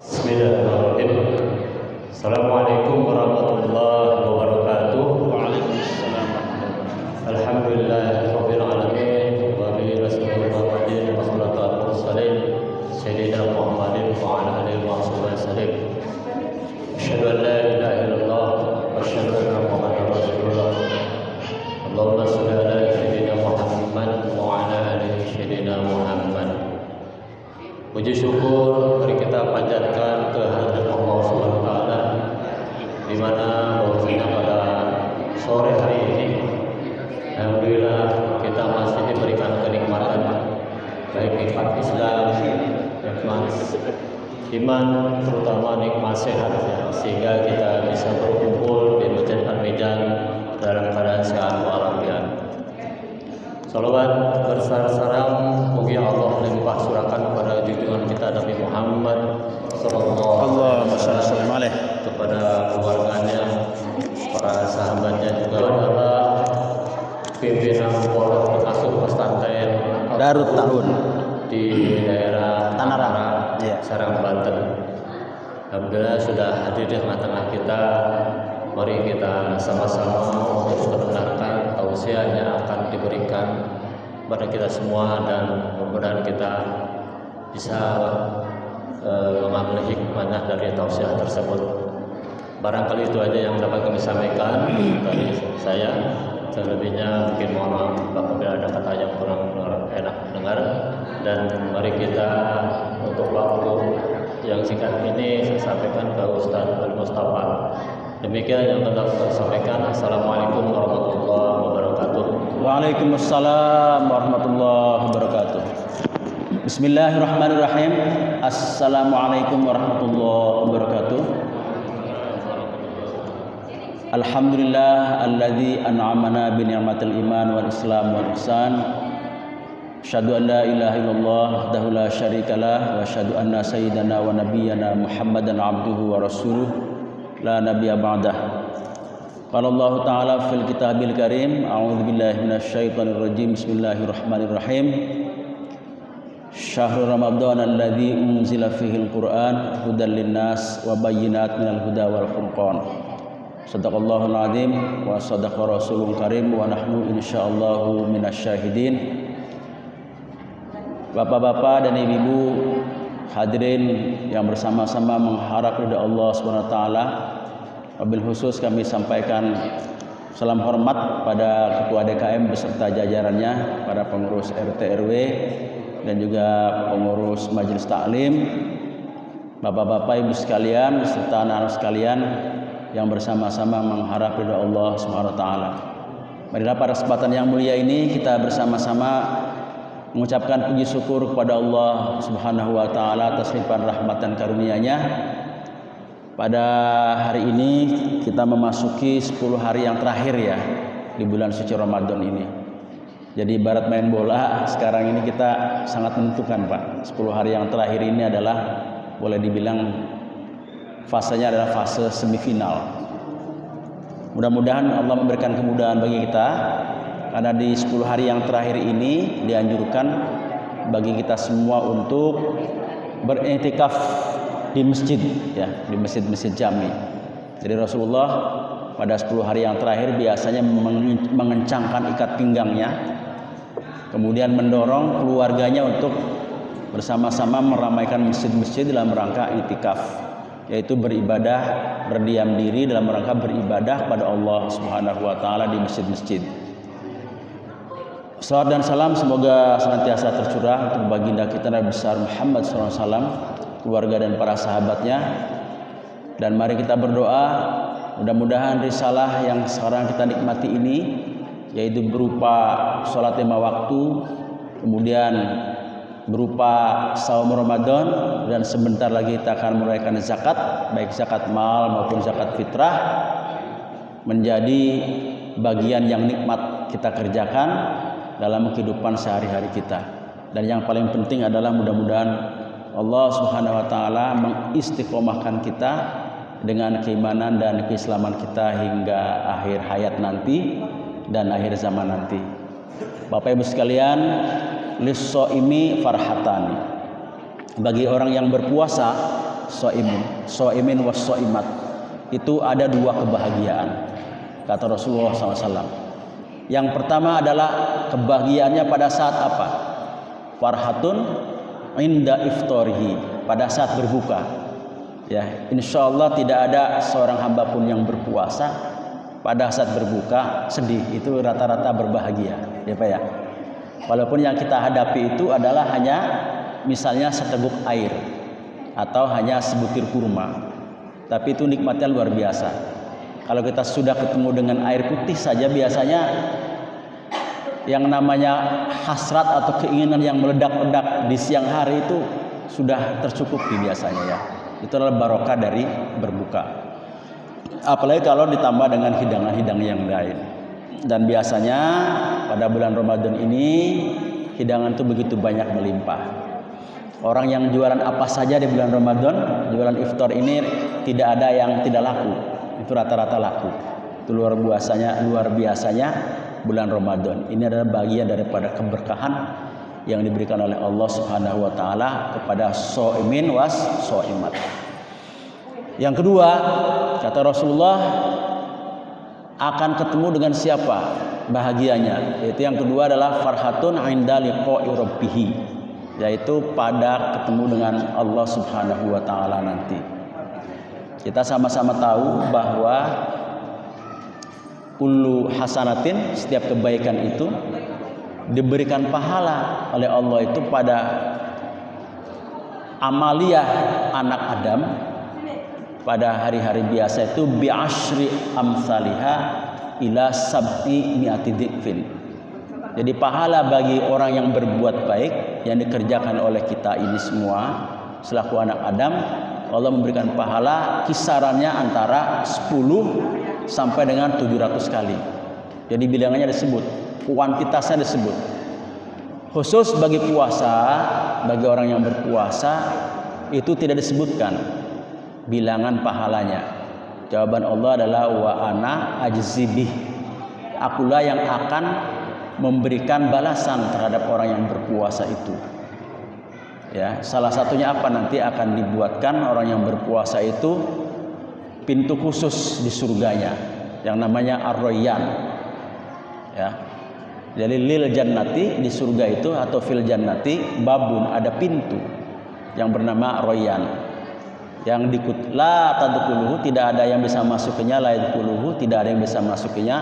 Bismillahirrahmanirrahim. Assalamualaikum warahmatullahi wabarakatuh. Waalaikumsalam warahmatullahi wabarakatuh. Alhamdulillahirabbil alamin wa bihi nasta'inu wa salatu wassalamu sayyidina Muhammadin wa ala alihi wa sahbihi wasallam. Asyhadu an la ilaha illallah wa asyhadu anna Muhammadar rasulullah. Allahumma shalli ala sayyidina Muhammad wa ala ali sayyidina Muhammad. Puji syukur mari kita panjatkan kehadirat Allah Subhanahu wa taala di mana bahwasanya pada sore hari ini alhamdulillah kita masih diberikan kenikmatan baik nikmat Islam, nikmat iman, terutama nikmat sehat ya, sehingga kita bisa berkumpul di Masjid Al-Mizan dalam keadaan sehat walafiat. Salawat bersarang mugi Allah limpah surakan kepada junjungan kita Nabi Muhammad sallallahu alaihi wasallam, kepada keluarganya, para sahabatnya, juga adalah pimpinan pondok pengasuh pesantren Darut Ta'un di daerah Tanarang, Serang, Banten. Alhamdulillah sudah hadir di tengah-tengah kita. Mari kita sama-sama untuk mendengarkan tausiah yang akan diberikan kepada kita semua, dan mudah-mudahan kita bisa mengambil hikmahnya dari tausiah tersebut. Barangkali itu aja yang dapat kami sampaikan dari saya. Selebihnya mungkin mohon maaf apabila ada kata yang kurang enak dengar, dan mari kita untuk waktu yang singkat ini saya sampaikan ke Ustaz Al-Mustafa. Demikian yang telah saya sampaikan. Assalamualaikum warahmatullahi wabarakatuh. Waalaikumsalam warahmatullahi wabarakatuh. Bismillahirrahmanirrahim. Assalamualaikum warahmatullahi wabarakatuh. Alhamdulillah alladzi an'amana bi ni'matil iman wal islam wal ihsan. Asyhadu an la ilaha illallah wahdahu la syarikalah wa asyhadu anna sayyidana wa nabiyyana Muhammadan abduhu wa rasuluh la nabiyya ba'dah. Qala Allah Ta'ala fil kitabil karim, a'udzu billahi minasyaitonir rajim. Bismillahirrahmanirrahim. Syahrul Ramadan alladzi unzila fihil Qur'an hudan linnas wa bayyinat minal huda wal furqan. Shadaqallahul azim wa shadaqa rasulul karim wa nahnu insyaallahu minasyahidin. Bapak-bapak dan ibu-ibu hadirin yang bersama-sama mengharap ridha Allah Subhanahu wa taala, wabil khusus kami sampaikan salam hormat pada Ketua DKM beserta jajarannya, para pengurus RT RW dan juga pengurus Majelis Taklim, bapak-bapak ibu sekalian beserta anak-anak sekalian yang bersama-sama mengharap ridha Allah Subhanahu wa taala. Marilah pada kesempatan yang mulia ini kita bersama-sama mengucapkan puji syukur kepada Allah Subhanahu wa taala atas limpahan rahmat dan karunia-Nya. Pada hari ini kita memasuki 10 hari yang terakhir ya di bulan suci Ramadan ini. Jadi ibarat main bola, sekarang ini kita sangat menentukan Pak. 10 hari yang terakhir ini adalah boleh dibilang fasenya adalah fase semifinal. Mudah-mudahan Allah memberikan kemudahan bagi kita, karena di 10 hari yang terakhir ini dianjurkan bagi kita semua untuk beriktikaf di masjid ya, di masjid-masjid jami. Jadi Rasulullah pada 10 hari yang terakhir biasanya mengencangkan ikat pinggangnya, kemudian mendorong keluarganya untuk bersama-sama meramaikan masjid-masjid dalam rangka iktikaf, yaitu beribadah, berdiam diri dalam rangka beribadah pada Allah Subhanahu wa taala di masjid-masjid. Salawat dan salam semoga senantiasa tercurah untuk baginda kita Nabi besar Muhammad SAW, keluarga dan para sahabatnya. Dan mari kita berdoa, mudah-mudahan risalah yang sekarang kita nikmati ini, yaitu berupa sholat 5 waktu, kemudian berupa saum Ramadan, dan sebentar lagi kita akan merayakan zakat, baik zakat mal maupun zakat fitrah, menjadi bagian yang nikmat kita kerjakan dalam kehidupan sehari-hari kita. Dan yang paling penting adalah mudah-mudahan Allah Subhanahu wa taala mengistiqomahkan kita dengan keimanan dan keislaman kita hingga akhir hayat nanti dan akhir zaman nanti. Bapak Ibu sekalian, lis-shaimi farhatan. Bagi orang yang berpuasa shaimin was shaimat. Itu ada dua kebahagiaan kata Rasulullah SAW. Yang pertama adalah kebahagiaannya pada saat apa? Farhatun inda iftarihi, pada saat berbuka. Ya, insya Allah tidak ada seorang hamba pun yang berpuasa pada saat berbuka sedih. Itu rata-rata berbahagia, ya Pak ya. Walaupun yang kita hadapi itu adalah hanya misalnya seteguk air atau hanya sebutir kurma, tapi itu nikmatnya luar biasa. Kalau kita sudah ketemu dengan air putih saja, biasanya yang namanya hasrat atau keinginan yang meledak-ledak di siang hari itu sudah tercukupi biasanya ya. Itu adalah barokah dari berbuka. Apalagi kalau ditambah dengan hidangan-hidangan yang lain. Dan biasanya pada bulan Ramadan ini hidangan itu begitu banyak melimpah. Orang yang jualan apa saja di bulan Ramadan, jualan iftar ini tidak ada yang tidak laku. Itu rata-rata laku. Itu luar biasanya bulan Ramadan. Ini adalah bagian daripada keberkahan yang diberikan oleh Allah Subhanahu wa taala kepada shaimin was shaimat. Yang kedua, kata Rasulullah, akan ketemu dengan siapa bahagianya? Yaitu yang kedua adalah farhatun 'inda liqa'i rabbih, yaitu pada ketemu dengan Allah Subhanahu wa taala nanti. Kita sama-sama tahu bahwa kullu hasanatin, setiap kebaikan itu diberikan pahala oleh Allah itu pada amaliyah anak Adam pada hari-hari biasa itu bi'ashri amsalihha ila sab'i mi'ati dzikfin. Jadi pahala bagi orang yang berbuat baik yang dikerjakan oleh kita ini semua selaku anak Adam, Allah memberikan pahala kisarannya antara 10 sampai dengan 700 kali. Jadi bilangannya disebut, kuantitasnya disebut. Khusus bagi puasa, bagi orang yang berpuasa itu tidak disebutkan bilangan pahalanya. Jawaban Allah adalah wa ana ajzibih. Akulah yang akan memberikan balasan terhadap orang yang berpuasa itu. Ya, salah satunya apa? Nanti akan dibuatkan orang yang berpuasa itu pintu khusus di surganya yang namanya Ar-Rayyan. Ya. Jadi lil jannati, di surga itu atau fil jannati babun, ada pintu yang bernama Rayyan. Yang la tadkhuluhu, tidak ada yang bisa masukinya, la yadkhuluhu, tidak ada yang bisa masukinya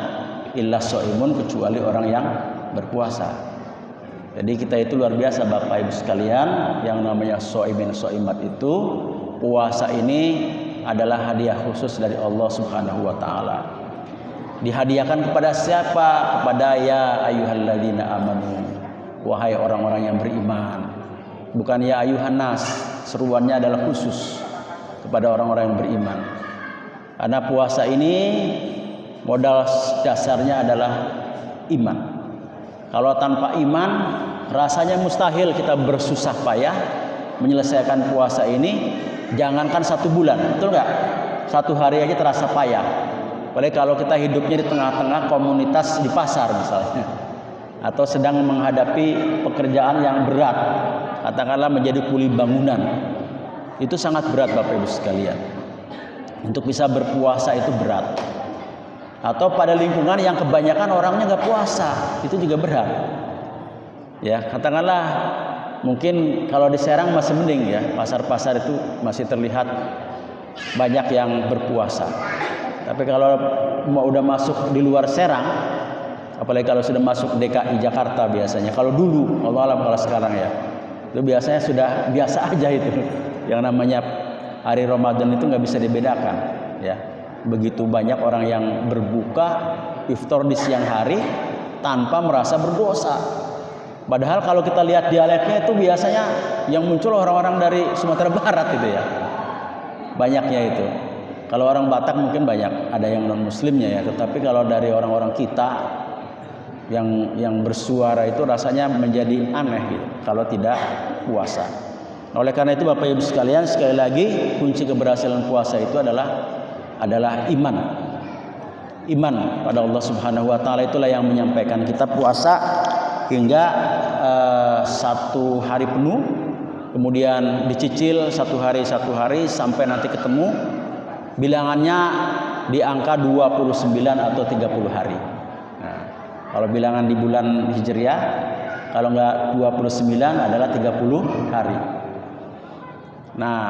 illa shaimun, kecuali orang yang berpuasa. Jadi kita itu luar biasa Bapak Ibu sekalian, yang namanya shaimin shaimat itu, puasa ini adalah hadiah khusus dari Allah Subhanahu wa taala. Dihadiahkan kepada siapa? Kepada ya ayyuhalladzina amanu, wahai orang-orang yang beriman. Bukan ya ayyuhan nas, seruannya adalah khusus kepada orang-orang yang beriman. Karena puasa ini modal dasarnya adalah iman. Kalau tanpa iman, rasanya mustahil kita bersusah payah menyelesaikan puasa ini. Jangankan 1 bulan, betul nggak? 1 hari aja terasa payah. Apalagi kalau kita hidupnya di tengah-tengah komunitas di pasar misalnya, atau sedang menghadapi pekerjaan yang berat, katakanlah menjadi kuli bangunan. Itu sangat berat Bapak Ibu sekalian. Untuk bisa berpuasa itu berat. Atau pada lingkungan yang kebanyakan orangnya nggak puasa, itu juga berat. Ya, katakanlah mungkin kalau di Serang masih mending ya, pasar-pasar itu masih terlihat banyak yang berpuasa. Tapi kalau udah masuk di luar Serang, apalagi kalau sudah masuk DKI Jakarta biasanya, kalau dulu, Allah alam kalau sekarang ya, itu biasanya sudah biasa aja itu. Yang namanya hari Ramadan itu nggak bisa dibedakan, ya. Begitu banyak orang yang berbuka iftar di siang hari tanpa merasa berdosa. Padahal kalau kita lihat dialeknya itu biasanya yang muncul orang-orang dari Sumatera Barat itu ya, banyaknya itu. Kalau orang Batak mungkin banyak, ada yang non muslimnya ya. Tetapi kalau dari orang-orang kita yang bersuara itu rasanya menjadi aneh gitu, kalau tidak puasa. Oleh karena itu Bapak Ibu sekalian, sekali lagi kunci keberhasilan puasa itu adalah iman. Iman pada Allah Subhanahu wa taala itulah yang menyampaikan kita puasa hingga 1 hari penuh kemudian dicicil satu hari sampai nanti ketemu bilangannya di angka 29 atau 30 hari. Nah, kalau bilangan di bulan Hijriah, kalau enggak 29 adalah 30 hari. Nah,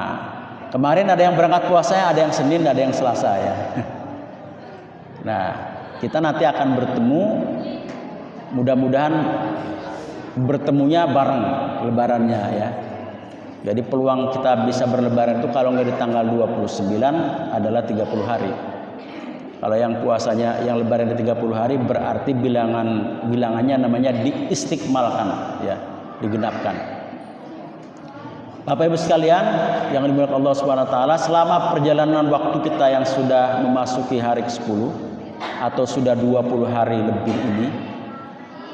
kemarin ada yang berangkat puasanya, ada yang Senin, ada yang Selasa ya. Nah, kita nanti akan bertemu, mudah-mudahan bertemunya bareng lebarannya ya. Jadi peluang kita bisa berlebaran itu kalau nggak di tanggal 29 adalah 30 hari. Kalau yang puasanya yang lebaran di 30 hari berarti bilangannya namanya diistiqmalkan ya, digenapkan. Bapak Ibu sekalian yang dimuliakan Allah Subhanahu wa taala, selama perjalanan waktu kita yang sudah memasuki hari ke-10 atau sudah 20 hari lebih ini,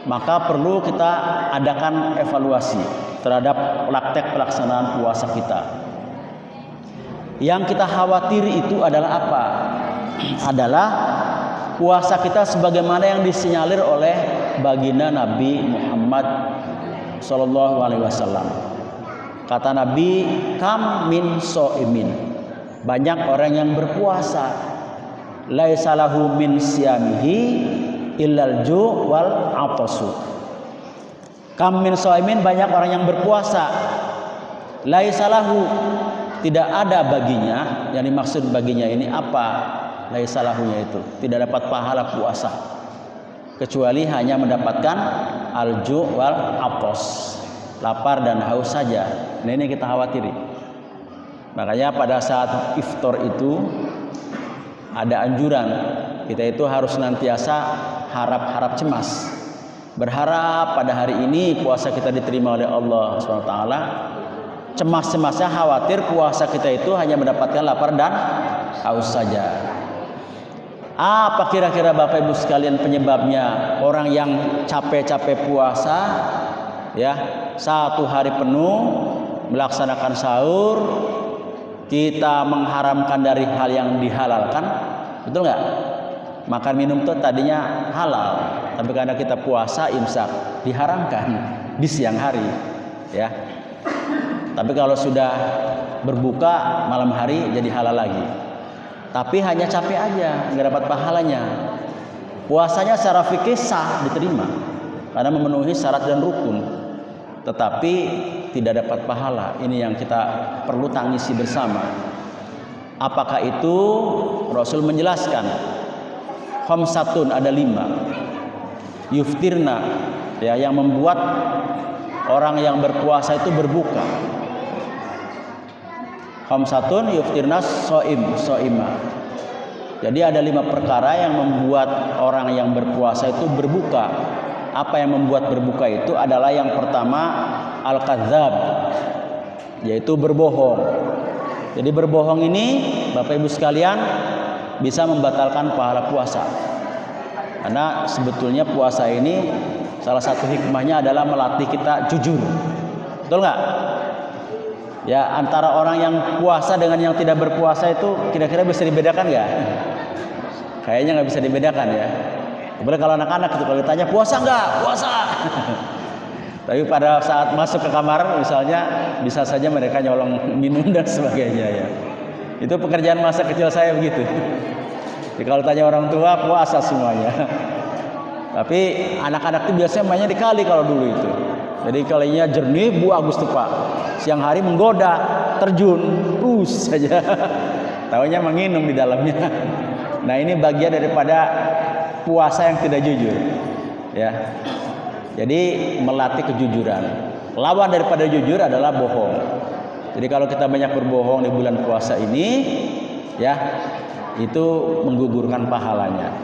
maka perlu kita adakan evaluasi terhadap praktek pelaksanaan puasa kita. Yang kita khawatiri itu adalah apa? Adalah puasa kita sebagaimana yang disinyalir oleh baginda Nabi Muhammad sallallahu alaihi wasallam. Kata Nabi, kam min so'imin, banyak orang yang berpuasa, laisa lahu min siyamihi illal ju' wal atasu. Kam min so'imin, banyak orang yang berpuasa, laisa lahu, tidak ada baginya. Yang dimaksud baginya ini apa? Laisa lahunya itu tidak dapat pahala puasa, kecuali hanya mendapatkan al-ju' wal atas, lapar dan haus saja. Nah, ini kita khawatiri. Makanya pada saat iftar itu ada anjuran kita itu harus senantiasa harap-harap cemas, berharap pada hari ini puasa kita diterima oleh Allah SWT. Cemas-cemasnya khawatir puasa kita itu hanya mendapatkan lapar dan haus saja. Apa kira-kira Bapak Ibu sekalian penyebabnya orang yang capek-capek puasa ya, 1 hari penuh melaksanakan sahur, kita mengharamkan dari hal yang dihalalkan, betul nggak? Makan minum itu tadinya halal, tapi karena kita puasa imsak diharamkan di siang hari ya. Tapi kalau sudah berbuka malam hari jadi halal lagi. Tapi hanya capek aja, nggak dapat pahalanya. Puasanya secara fikih sah, diterima karena memenuhi syarat dan rukun, tetapi tidak dapat pahala. Ini yang kita perlu tangisi bersama. Apakah itu? Rasul menjelaskan khamsatun, ada 5 yuftirna ya, yang membuat orang yang berpuasa itu berbuka. Khamsatun yuftirna so'ima. Jadi ada 5 perkara yang membuat orang yang berpuasa itu berbuka. Apa yang membuat berbuka itu adalah yang pertama al-kadzab, yaitu berbohong. Jadi berbohong ini Bapak Ibu sekalian bisa membatalkan pahala puasa. Karena sebetulnya puasa ini salah satu hikmahnya adalah melatih kita jujur. Betul nggak? Ya, antara orang yang puasa dengan yang tidak berpuasa itu kira-kira bisa dibedakan nggak? Kayaknya nggak bisa dibedakan ya. Kemudian kalau anak-anak itu kalau ditanya puasa nggak? Puasa. Tapi pada saat masuk ke kamar misalnya bisa saja mereka nyolong minum dan sebagainya ya. Itu pekerjaan masa kecil saya begitu. Jadi kalau tanya orang tua puasa semuanya. Tapi anak-anak itu biasanya mainnya di kali kalau dulu itu. Jadi kalinya jernih, bagus tuh Pak. Siang hari menggoda, terjun, saja. Taunya menginum di dalamnya. Nah, ini bagian daripada puasa yang tidak jujur. Ya. Jadi melatih kejujuran. Lawan daripada jujur adalah bohong. Jadi kalau kita banyak berbohong di bulan puasa ini, ya, itu menggugurkan pahalanya.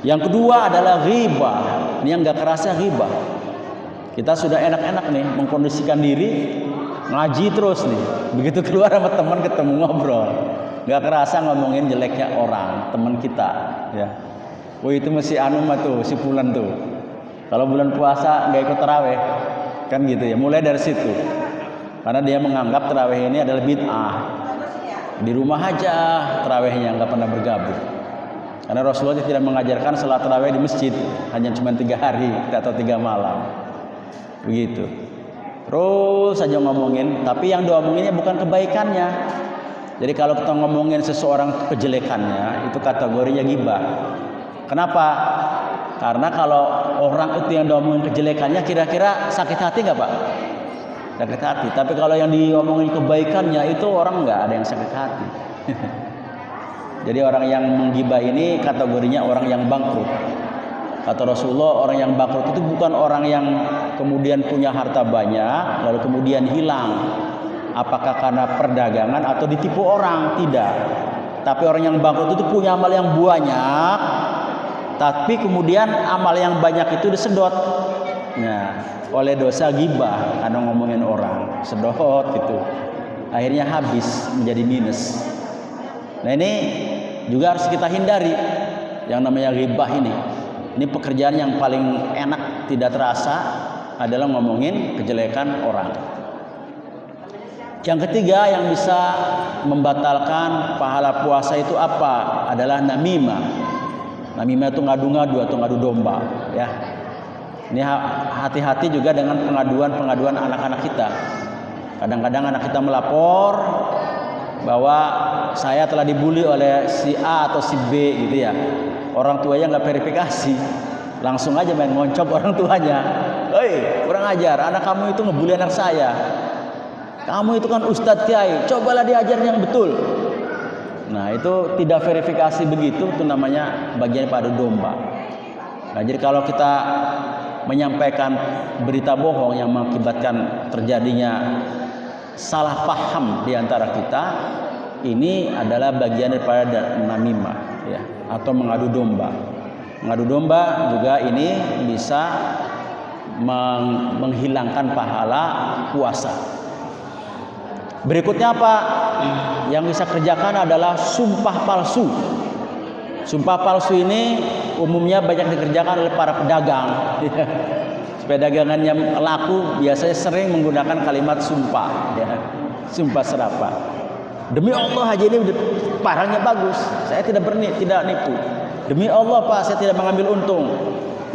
Yang kedua adalah ghibah. Ini yang nggak kerasa ghibah. Kita sudah enak-enak nih mengkondisikan diri ngaji terus nih. Begitu keluar sama teman ketemu ngobrol, nggak kerasa ngomongin jeleknya orang teman kita. Ya, oh itu masih anu mah tuh si Fulan tuh. Kalau bulan puasa nggak ikut taraweh, kan gitu ya. Mulai dari situ, karena dia menganggap taraweh ini adalah bid'ah. Di rumah aja tarawehnya, nggak pernah bergabung. Karena Rasulullah tidak mengajarkan salat taraweh di masjid, hanya cuma 3 hari atau 3 malam. Begitu. Terus saja ngomongin, tapi yang diomonginnya bukan kebaikannya. Jadi kalau kita ngomongin seseorang kejelekannya, itu kategorinya ghibah. Kenapa? Karena kalau orang itu yang diomongin kejelekannya, kira-kira sakit hati nggak Pak? Sakit hati. Tapi kalau yang diomongin kebaikannya, itu orang nggak ada yang sakit hati. Jadi orang yang menggibah ini kategorinya orang yang bangkrut. Kata Rasulullah, orang yang bangkrut itu bukan orang yang kemudian punya harta banyak lalu kemudian hilang. Apakah karena perdagangan atau ditipu orang? Tidak. Tapi orang yang bangkrut itu punya amal yang banyak, tapi kemudian amal yang banyak itu disedot. Nah, oleh dosa ghibah karena ngomongin orang, sedot gitu. Akhirnya habis menjadi minus. Nah, ini juga harus kita hindari yang namanya ghibah ini. Ini pekerjaan yang paling enak, tidak terasa adalah ngomongin kejelekan orang. Yang ketiga yang bisa membatalkan pahala puasa itu apa? Adalah namimah. Namimah itu ngadu-ngadu atau ngadu domba, ya. Ini hati-hati juga dengan pengaduan anak-anak kita. Kadang-kadang anak kita melapor bahwa saya telah dibully oleh si A atau si B gitu ya. Orang tuanya nggak verifikasi, langsung aja main ngoncop orang tuanya. Hei, kurang ajar, anak kamu itu ngebully anak saya. Kamu itu kan Ustadz Kiai, cobalah diajar yang betul. Nah, itu tidak verifikasi begitu, itu namanya bagian pada domba. Nah, jadi kalau kita menyampaikan berita bohong yang mengakibatkan terjadinya salah paham di antara kita, ini adalah bagian daripada namimah, ya, atau mengadu domba. Mengadu domba juga ini bisa menghilangkan pahala puasa. Berikutnya apa? Yang bisa kerjakan adalah sumpah palsu. Sumpah palsu ini umumnya banyak dikerjakan oleh para pedagang. Supaya dagangannya laku, biasanya sering menggunakan kalimat sumpah, ya. Sumpah serapah. Demi Allah haji ini barangnya bagus, saya tidak nipu. Demi Allah Pak, saya tidak mengambil untung.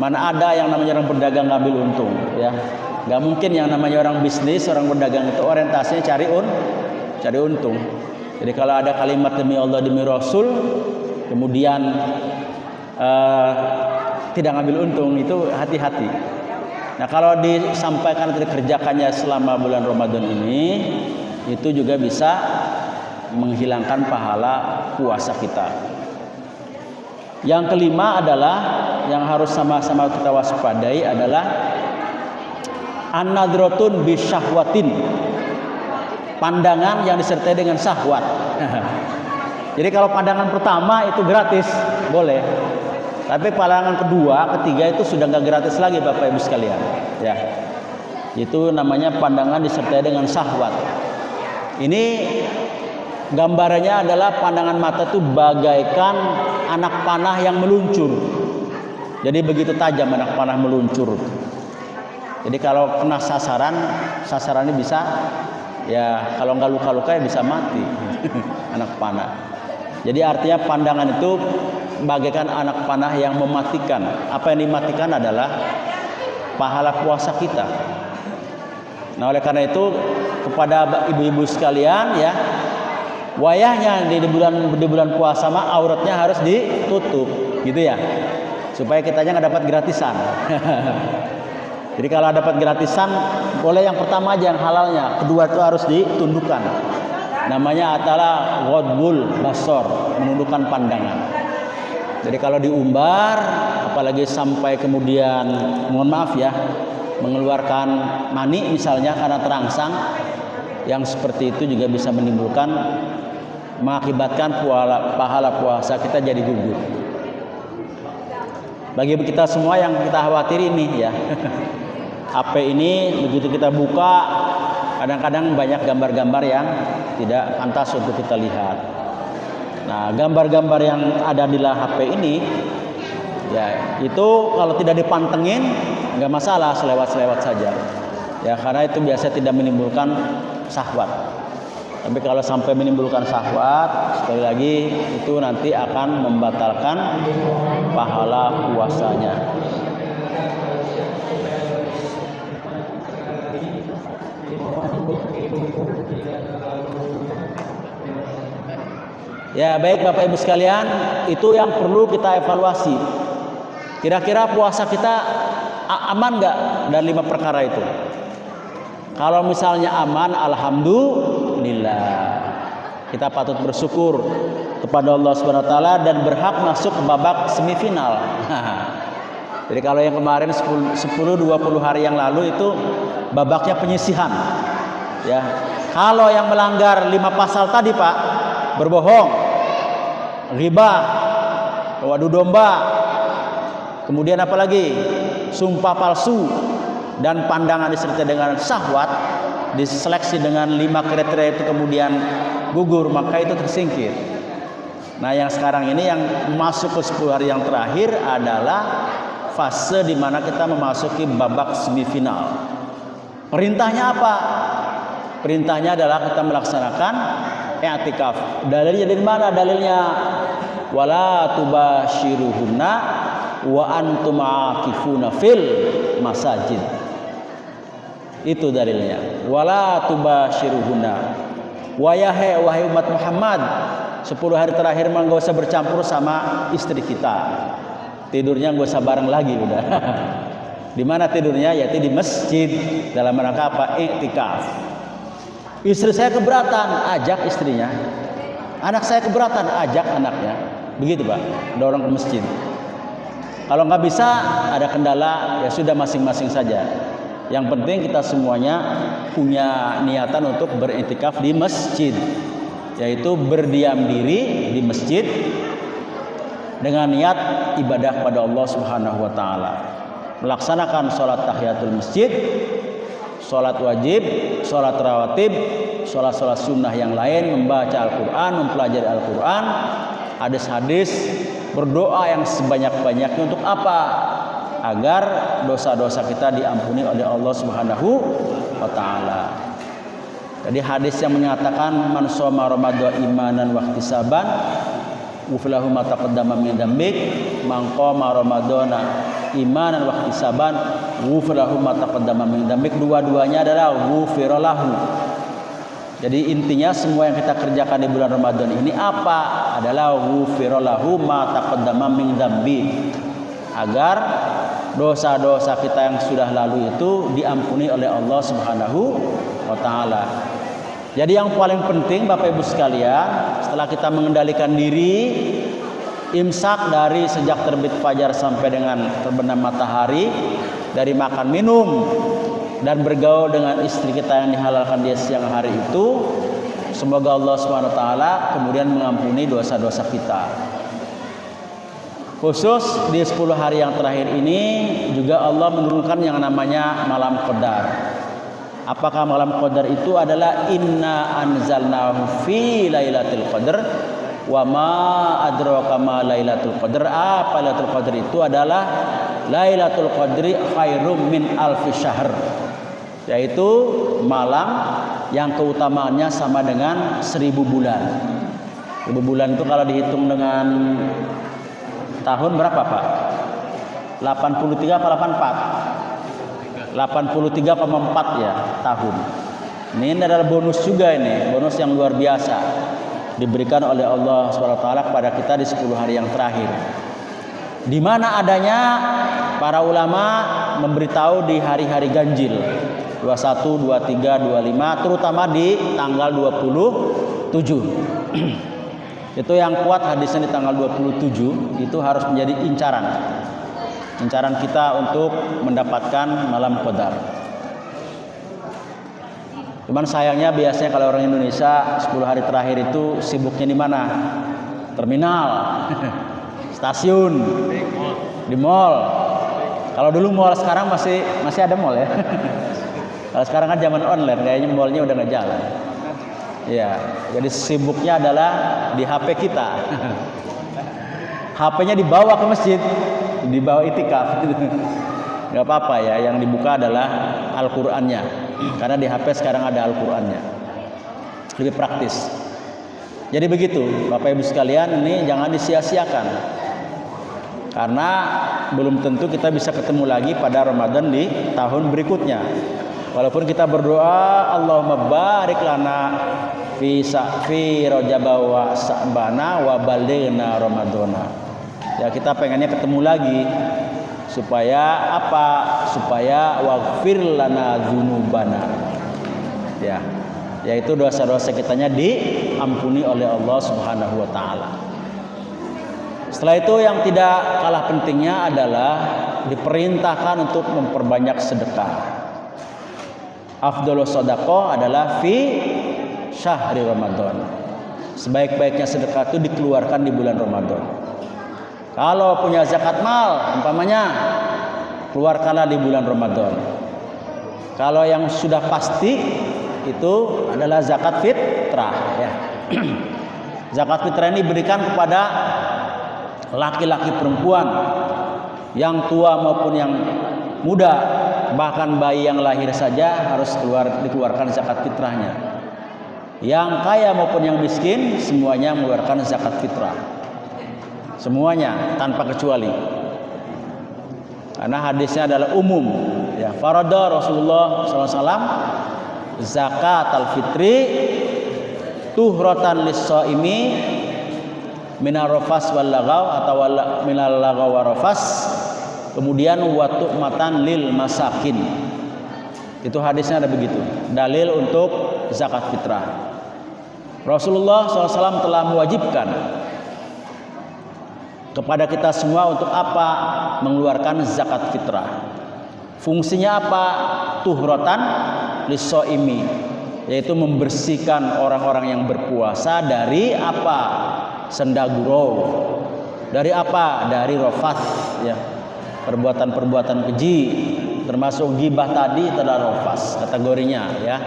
Mana ada yang namanya orang berdagang ngambil untung, ya. Gak mungkin yang namanya orang bisnis, orang berdagang itu orientasinya cari untung. Jadi kalau ada kalimat demi Allah demi Rasul, kemudian tidak ngambil untung, itu hati-hati. Nah, kalau disampaikan atau dikerjakannya selama bulan Ramadan ini, itu juga bisa menghilangkan pahala puasa kita. Yang kelima adalah yang harus sama-sama kita waspadai adalah an-nadratun bisyahwatin, pandangan yang disertai dengan syahwat. Jadi kalau pandangan pertama itu gratis, boleh. Tapi pandangan kedua, ketiga itu sudah nggak gratis lagi Bapak Ibu sekalian. Ya, itu namanya pandangan disertai dengan syahwat. Ini gambarannya adalah pandangan mata itu bagaikan anak panah yang meluncur. Jadi begitu tajam anak panah meluncur. Jadi kalau kena sasarannya bisa, ya kalau nggak luka-luka ya bisa mati anak panah. Jadi artinya pandangan itu bagaikan anak panah yang mematikan. Apa yang dimatikan adalah pahala puasa kita. Nah, oleh karena itu kepada ibu-ibu sekalian, ya, wayahnya di bulan puasa mah auratnya harus ditutup, gitu ya, supaya kitanya nggak dapat gratisan. Jadi kalau dapat gratisan, boleh yang pertama aja yang halalnya, kedua itu harus ditundukkan. Namanya adalah ghadbul basar, menundukkan pandangan. Jadi kalau diumbar, apalagi sampai kemudian, mohon maaf ya, mengeluarkan mani misalnya karena terangsang, yang seperti itu juga bisa mengakibatkan pahala puasa kita jadi gugur. Bagi kita semua yang kita khawatir ini, ya. HP ini begitu kita buka, kadang-kadang banyak gambar-gambar yang tidak pantas untuk kita lihat. Nah, gambar-gambar yang ada di HP ini, ya, itu kalau tidak dipantengin nggak masalah, selewat-selewat saja, ya, karena itu biasa tidak menimbulkan syahwat. Tapi kalau sampai menimbulkan syahwat, sekali lagi itu nanti akan membatalkan pahala puasanya. Ya baik Bapak Ibu sekalian, itu yang perlu kita evaluasi. Kira-kira puasa kita aman nggak dari 5 perkara itu? Kalau misalnya aman, alhamdulillah. Kita patut bersyukur kepada Allah Subhanahu wa taala dan berhak masuk ke babak semifinal. Jadi kalau yang kemarin 10-20 hari yang lalu itu babaknya penyisihan. Ya. Kalau yang melanggar 5 pasal tadi, Pak, berbohong, riba, adu domba, kemudian apa lagi? Sumpah palsu dan pandangan disertai dengan syahwat, diseleksi dengan 5 kriteria itu kemudian gugur, maka itu tersingkir. Nah, yang sekarang ini yang masuk ke 10 hari yang terakhir adalah fase di mana kita memasuki babak semifinal. Perintahnya apa? Perintahnya adalah kita melaksanakan i'tikaf. Dalilnya dari mana? Dalilnya wala tubashiruhunna wa antum aakifuna fil masajid. Itu dalilnya. Wala tubashiruhunna. Wahai umat Muhammad, 10 hari terakhir mah enggak usah bercampur sama istri kita. Tidurnya enggak usah bareng lagi udah. Di mana tidurnya? Yaitu di masjid. Dalam rangka apa? I'tikaf. Istri saya keberatan, ajak istrinya. Anak saya keberatan, ajak anaknya. Begitu Pak, dorong ke masjid. Kalau nggak bisa, ada kendala, ya sudah masing-masing saja. Yang penting kita semuanya punya niatan untuk beriktikaf di masjid, yaitu berdiam diri di masjid dengan niat ibadah kepada Allah Subhanahu wa taala. Melaksanakan sholat tahiyatul masjid, sholat wajib, sholat rawatib, sholat-sholat sunnah yang lain, membaca Al-Quran, mempelajari Al-Quran, hadis-hadis, berdoa yang sebanyak-banyaknya untuk apa? Agar dosa-dosa kita diampuni oleh Allah Subhanahu wa taala. Jadi hadis yang menyatakan man shoma Ramadan imanan wa ihtisaban ghufira lahu ma taqaddama min dzambik, man qama Ramadana imanan wa ihtisaban ghufira lahu ma taqaddama min dzambik. Dua-duanya adalah ghufira lahu. Jadi intinya semua yang kita kerjakan di bulan Ramadan ini apa? Adalah ghufira lahu ma taqaddama min dzambik. Agar dosa-dosa kita yang sudah lalu itu diampuni oleh Allah Subhanahu wa taala. Jadi yang paling penting Bapak Ibu sekalian, setelah kita mengendalikan diri, imsak dari sejak terbit fajar sampai dengan terbenam matahari, dari makan minum dan bergaul dengan istri kita yang dihalalkan di siang hari itu, semoga Allah Subhanahu wa taala kemudian mengampuni dosa-dosa kita. Khusus di 10 hari yang terakhir ini juga Allah menurunkan yang namanya malam qadar. Apakah malam qadar itu adalah inna anzalnahu fi lailatul qadar wa ma adraka ma lailatul qadar. Apa lailatul qadar itu adalah lailatul qadri khairum min alfi syahr, yaitu malam yang keutamaannya sama dengan 1000 bulan. 1000 bulan itu kalau dihitung dengan tahun berapa Pak? 83 apa 84? 83,4 ya tahun. Ini adalah bonus juga, ini bonus yang luar biasa diberikan oleh Allah SWT kepada kita di 10 hari yang terakhir. Di mana adanya para ulama memberitahu di hari-hari ganjil 21, 23, 25, terutama di tanggal 27. Itu yang kuat hadisnya di tanggal 27 itu harus menjadi incaran kita untuk mendapatkan malam qadar. Cuman sayangnya biasanya kalau orang Indonesia 10 hari terakhir itu sibuknya di mana? Terminal, stasiun, di mall. Kalau dulu mall, sekarang masih ada mall ya. Kalau sekarang kan zaman online, kayaknya mallnya udah nggak jalan. Ya, jadi sibuknya adalah di HP kita. HP-nya dibawa ke masjid, dibawa itikaf. Gak apa-apa ya, yang dibuka adalah Al-Qur'annya. Karena di HP sekarang ada Al-Qur'annya. Lebih praktis. Jadi begitu, Bapak Ibu sekalian, ini jangan disia-siakan. Karena belum tentu kita bisa ketemu lagi pada Ramadan di tahun berikutnya. Walaupun kita berdoa Allahumma barik lana fi Rajab wa Sa'bana wa balighna Ramadhana. Ya kita pengennya ketemu lagi supaya apa? Supaya waghfir lana dzunubana. Ya. Yaitu dosa-dosa kitanya diampuni oleh Allah Subhanahu wa taala. Setelah itu yang tidak kalah pentingnya adalah diperintahkan untuk memperbanyak sedekah. Afdhalus shadaqah adalah fi syahri Ramadan. Sebaik-baiknya sedekah itu dikeluarkan di bulan Ramadan. Kalau punya zakat mal umpamanya, keluarkanlah di bulan Ramadan. Kalau yang sudah pasti itu adalah zakat fitrah ya. Zakat fitrah ini diberikan kepada laki-laki perempuan yang tua maupun yang muda, bahkan bayi yang lahir saja harus dikeluarkan zakat fitrahnya. Yang kaya maupun yang miskin semuanya mengeluarkan zakat fitrah. Semuanya tanpa kecuali. Karena hadisnya adalah umum ya. Farada Rasulullah SAW zakat al-fitri tuhratan lis-shaimi minar rafas wal lagaw atau minal lagaw wa rafas, kemudian wa tu'matan lil masakin. Itu hadisnya ada begitu. Dalil untuk zakat fitrah. Rasulullah SAW telah mewajibkan kepada kita semua untuk apa? Mengeluarkan zakat fitrah. Fungsinya apa? Tuhratan lis-shaimi, yaitu membersihkan orang-orang yang berpuasa dari apa? Senda gurau. Dari apa? Dari rafats ya. Perbuatan-perbuatan keji, termasuk ghibah tadi adalah rafats kategorinya ya.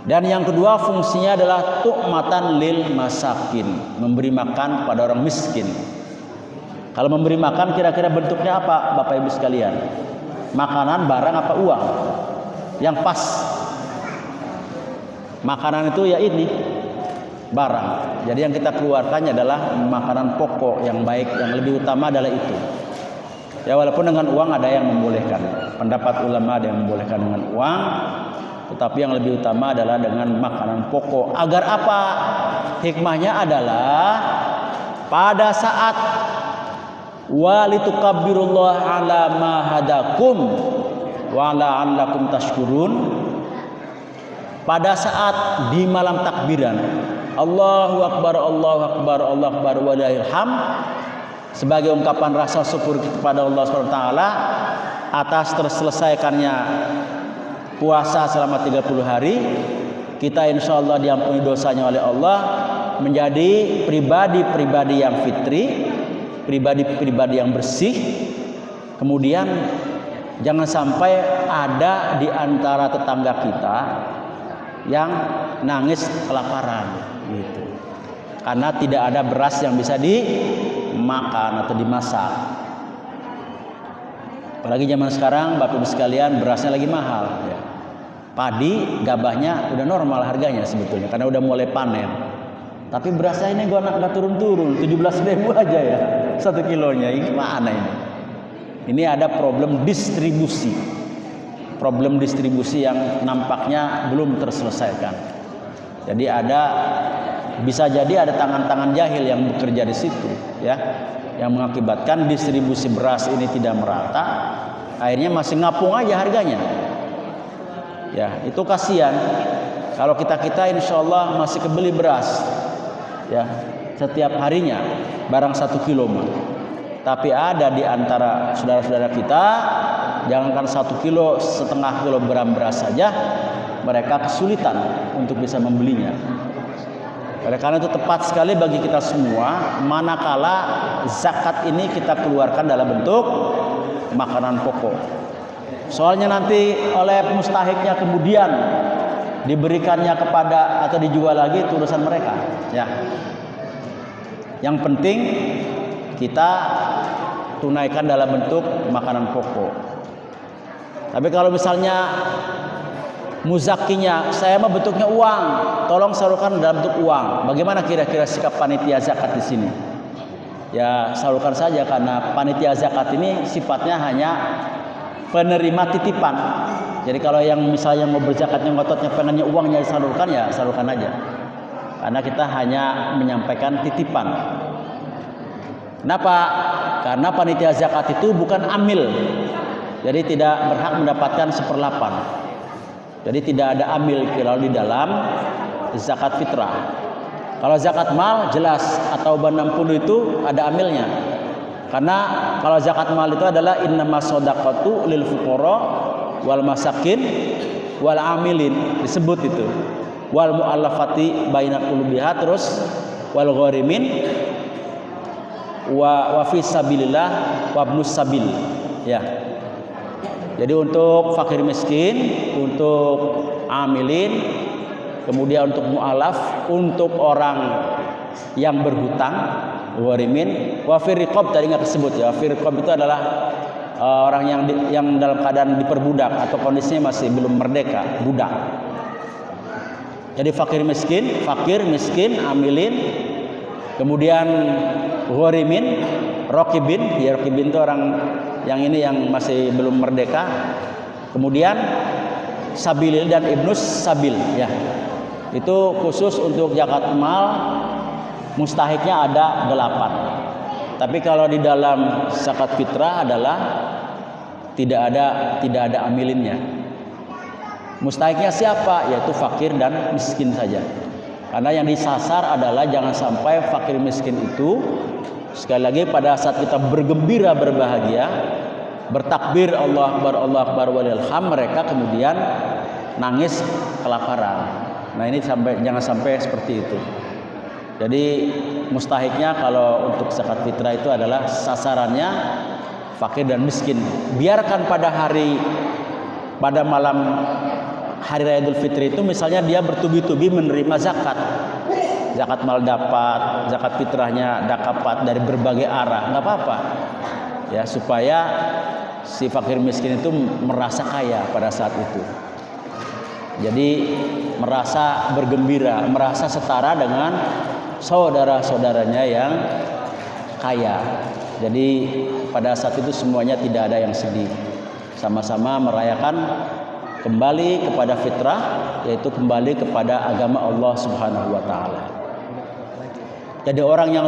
Dan yang kedua fungsinya adalah tu'matan lil masakin, memberi makan pada orang miskin. Kalau memberi makan kira-kira bentuknya apa Bapak Ibu sekalian? Makanan, barang apa uang? Yang pas. Makanan itu ya ini barang. Jadi yang kita keluarkannya adalah makanan pokok yang baik, yang lebih utama adalah itu. Ya walaupun dengan uang ada yang membolehkan. Pendapat ulama ada yang membolehkan dengan uang, tetapi yang lebih utama adalah dengan makanan pokok. Agar apa? Hikmahnya adalah pada saat walitukabbirullaha ala ma hadakum wa la'allakum tashkurun, pada saat di malam takbiran Allahu Akbar, Allahu Akbar, Allahu Akbar walillahil hamd, sebagai ungkapan rasa syukur kepada Allah SWT atas terselesaikannya puasa selama 30 hari, kita insya Allah diampuni dosanya oleh Allah, menjadi pribadi-pribadi yang fitri, pribadi-pribadi yang bersih. Kemudian jangan sampai ada di antara tetangga kita yang nangis kelaparan gitu. Karena tidak ada beras yang bisa dimakan atau dimasak. Apalagi zaman sekarang Bapak Ibu sekalian berasnya lagi mahal ya. Padi gabahnya udah normal harganya sebetulnya karena udah mulai panen. Tapi berasnya ini nggak turun-turun, 17.000 aja ya 1 kilonya. Ini gimana ini? Ini ada problem distribusi. Problem distribusi yang nampaknya belum terselesaikan. Jadi bisa jadi ada tangan-tangan jahil yang bekerja di situ ya, yang mengakibatkan distribusi beras ini tidak merata, akhirnya masih ngapung aja harganya ya. Itu kasihan. Kalau kita insya Allah masih kebeli beras ya setiap harinya barang 1 kilo mah. Tapi ada di antara saudara-saudara kita, jangankan 1,5 kilogram beras saja, mereka kesulitan untuk bisa membelinya. Oleh karena itu tepat sekali bagi kita semua, manakala zakat ini kita keluarkan dalam bentuk makanan pokok. Soalnya nanti oleh mustahiknya kemudian diberikannya kepada atau dijual lagi, itu urusan mereka. Ya. Yang penting kita tunaikan dalam bentuk makanan pokok. Tapi kalau misalnya muzakinya, saya mah bentuknya uang, tolong salurkan dalam bentuk uang. Bagaimana kira-kira sikap panitia zakat di sini? Ya salurkan saja, karena panitia zakat ini sifatnya hanya penerima titipan. Jadi kalau yang misalnya mau berzakatnya ngototnya pengennya uangnya disalurkan, ya salurkan aja. Karena kita hanya menyampaikan titipan. Kenapa? Karena panitia zakat itu bukan amil. Jadi tidak berhak mendapatkan 1/8. Jadi tidak ada amil kalau di dalam zakat fitrah. Kalau zakat mal jelas, atau 60 itu ada amilnya. Karena kalau zakat mal itu adalah innamas shadaqatu lil fuqara wal masakin wal amilin, disebut itu. Wal muallafati bainal qulubiha, terus wal gharimin wa fi sabilillah wa ibnus sabil, ya. Jadi untuk fakir miskin, untuk amilin, kemudian untuk mu'alaf, untuk orang yang berhutang, gharimin, wa fi riqab tadi nggak disebut ya. Fi riqab itu adalah orang yang dalam keadaan diperbudak atau kondisinya masih belum merdeka, budak. Jadi fakir miskin, amilin, kemudian gharimin, rokibin, ya rokibin itu orang yang ini yang masih belum merdeka. Kemudian sabilil dan ibnus sabil, ya. Itu khusus untuk zakat mal, mustahiknya ada 8. Tapi kalau di dalam zakat fitrah adalah tidak ada amilinnya. Mustahiknya siapa? Yaitu fakir dan miskin saja. Karena yang disasar adalah jangan sampai fakir miskin itu, sekali lagi pada saat kita bergembira, berbahagia, bertakbir Allah Akbar walillahil hamd, mereka kemudian nangis kelaparan. Nah ini jangan sampai seperti itu. Jadi mustahiknya kalau untuk zakat fitrah itu adalah sasarannya fakir dan miskin. Biarkan pada malam hari raya Idul Fitri itu misalnya dia bertubi-tubi menerima zakat mal dapat, zakat fitrahnya dapat dari berbagai arah, nggak apa-apa ya, supaya si fakir miskin itu merasa kaya pada saat itu. Jadi merasa bergembira, merasa setara dengan saudara-saudaranya yang kaya. Jadi pada saat itu semuanya tidak ada yang sedih, sama-sama merayakan kembali kepada fitrah, yaitu kembali kepada agama Allah Subhanahu wa taala. Jadi orang yang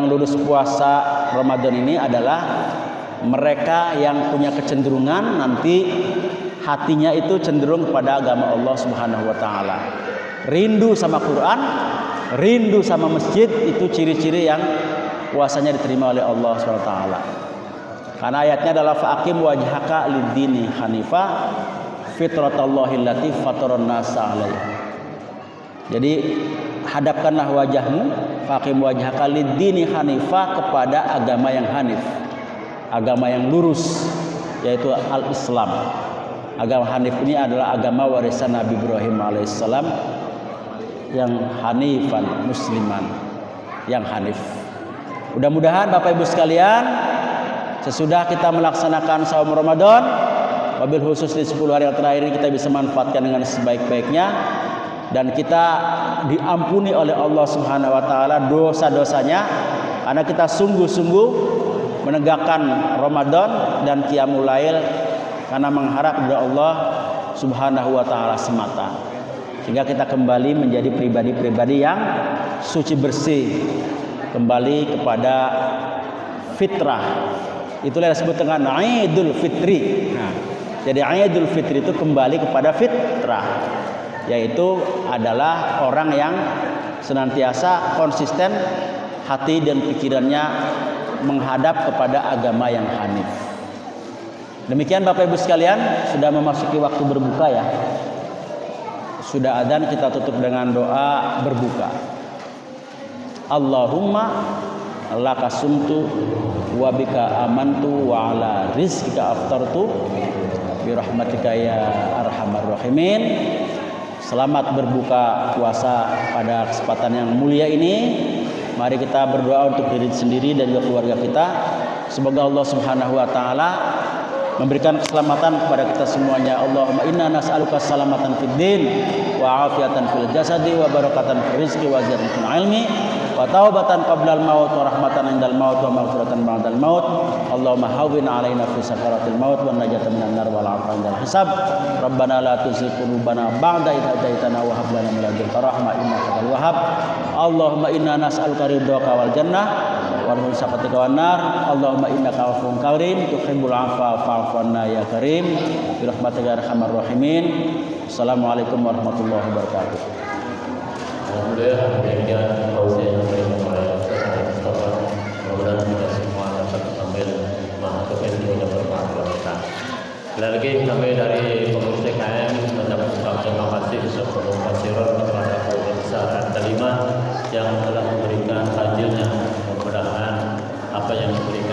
lulus puasa Ramadan ini adalah mereka yang punya kecenderungan nanti hatinya itu cenderung kepada agama Allah Subhanahu wa taala. Rindu sama Quran, rindu sama masjid, itu ciri-ciri yang puasanya diterima oleh Allah Subhanahu wa taala. Karena ayatnya adalah faqim wajhaka lid-dini hanifa fitratallahi allati fataran nasa 'alaiha. Jadi hadapkanlah wajahmu, faqim wajhaka lid-dini hanifa, kepada agama yang hanif, agama yang lurus, yaitu al-Islam. Agama hanif ini adalah agama warisan Nabi Ibrahim alaihissalam, yang hanifan, musliman, yang hanif. Mudah-mudahan Bapak Ibu sekalian, sesudah kita melaksanakan saum Ramadan, wabil khusus di 10 hari yang terakhir ini, kita bisa manfaatkan dengan sebaik-baiknya, dan kita diampuni oleh Allah Subhanahu wa taala dosa-dosanya, karena kita sungguh-sungguh menegakkan Ramadan dan qiyamul lail karena mengharap dari Allah Subhanahu wa taala semata, sehingga kita kembali menjadi pribadi-pribadi yang suci bersih, kembali kepada fitrah. Itulah yang disebut dengan Idul Fitri. Nah, jadi Idul Fitri itu kembali kepada fitrah, yaitu adalah orang yang senantiasa konsisten hati dan pikirannya menghadap kepada agama yang hanif. Demikian Bapak Ibu sekalian, sudah memasuki waktu berbuka ya. Sudah adzan, kita tutup dengan doa berbuka. Allahumma laka sumtu wa bika amantu wa ala rizqika aftartu bi rahmatika ya arhamar rahimin. Selamat berbuka puasa pada kesempatan yang mulia ini. Mari kita berdoa untuk diri sendiri dan juga keluarga kita. Semoga Allah Subhanahu wa taala memberikan keselamatan kepada kita semuanya. Allahumma inna nas'aluka salamatan fid din wa afiatan fil jasadi wa barakatan fil rizqi wa ziyadatan fil ilmi wa taubatan qablal maut wa rahmatan indal maut wa maghfiratan ba'dal maut. Allahumma hawwin 'alaina fi sakaratil maut wa najata minan nar wal 'afwa 'indal hisab. Rabbana la tuzigh qulubana ba'da idh hadaytana wa hab lana min ladunka rahmah innaka antal wahhab. Allahumma inna nas'aluka ridhaka wal jannah wa sakhatika wan nar. Allahumma innaka 'afuwwun karim tuhibbul 'afwa fa'fu 'anna ya karim bi rahmatika ya arhamar rahimin. Assalamualaikum warahmatullahi wabarakatuh. Alhamdulillah, demikian tausiah yang diberikan oleh Ustaz Mustafa. Mudah-mudahan kita semua dapat mengambil manfaat ilmu yang bermanfaat bagi kita. Sekali lagi kami dari pengurus DKM mengucapkan terima kasih sepenuh hati kepada Guru Besar Al-Kalimah yang telah memberikan tajilnya. Mudah-mudahan apa yang diberikan